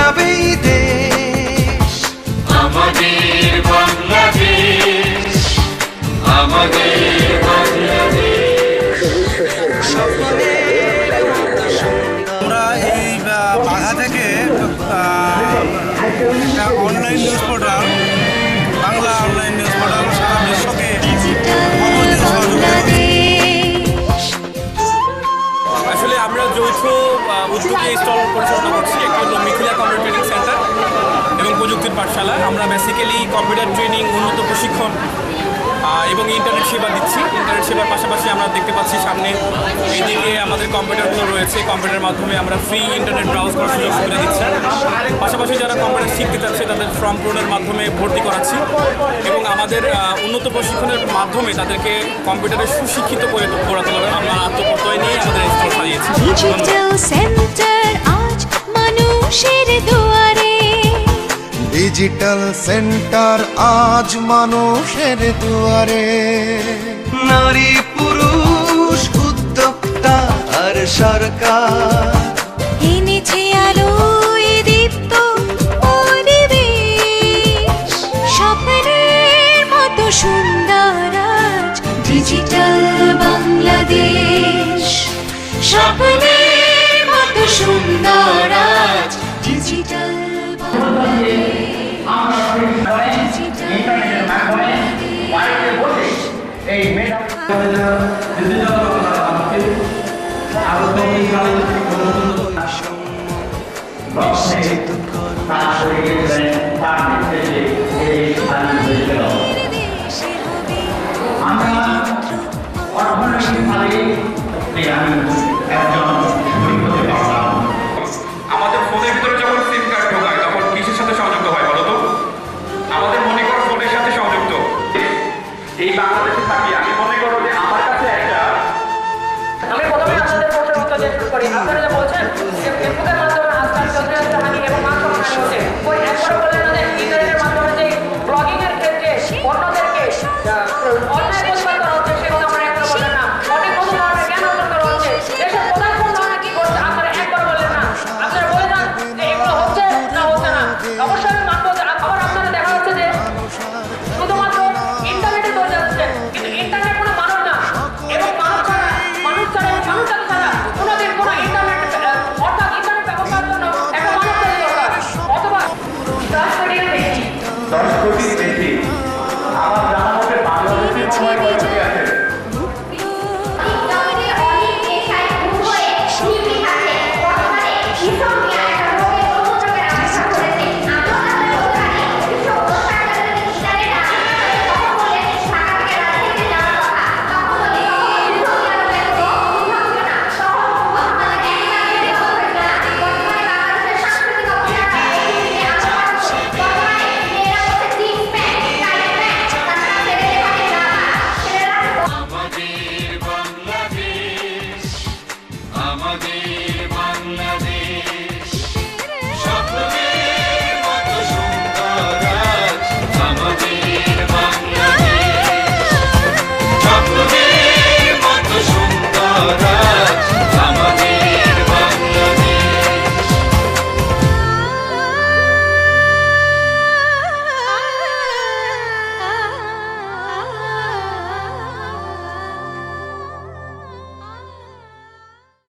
যাবে এই দেশ। আমাদের বাংলাদেশ, আমাদের বাংলাদেশ। আমরা এই বাঘা থেকে একটা online news portal, Bangla online news portal সারা বিশ্বকে খবর দিতে সহযোগিতা করছি। আসলে আমরা যৌথ উদ্যোগে স্টল পরিচালনা করছি। একটি হলো মিথিলা কম্পিউটার ট্রেনিং সেন্টার এবং প্রযুক্তির পাঠশালা। আমরা বেসিক্যালি কম্পিউটার ট্রেনিং, উন্নত প্রশিক্ষণ এবং ইন্টারনেট সেবা দিচ্ছি। ইন্টারনেট সেবার পাশাপাশি আমরা দেখতে পাচ্ছি সামনে এইদিকে আমাদের কম্পিউটারগুলো রয়েছে। কম্পিউটারের মাধ্যমে আমরা ফ্রি ইন্টারনেট ব্রাউজ করার সুযোগ সুবিধা দিচ্ছি। পাশাপাশি যারা কম্পিউটার শিখতে চাচ্ছে তাদের ফর্ম পূরণের মাধ্যমে ভর্তি করাচ্ছি এবং আমাদের উন্নত প্রশিক্ষণের মাধ্যমে তাদেরকে কম্পিউটারে সুশিক্ষিত করে তোলা আমরা আত্মপ্রত্যয় নিয়ে আমাদের স্টল সাজিয়েছি। ডিজিটাল সেন্টার আজ মানুষের দুয়ারে। ডিজিটাল সেন্টার আজ মানুষের দুয়ারে। নারী পুরুষ উদ্যোক্তা আর সরকার এনেছে আলোয় দীপ্ত পরিবেশ। স্বপ্নের মতো সুন্দর আজ ডিজিটাল বাংলাদেশ। স্বপ্নের মতো সুন্দর আজ ডিজিটাল বাংলাদেশ। এই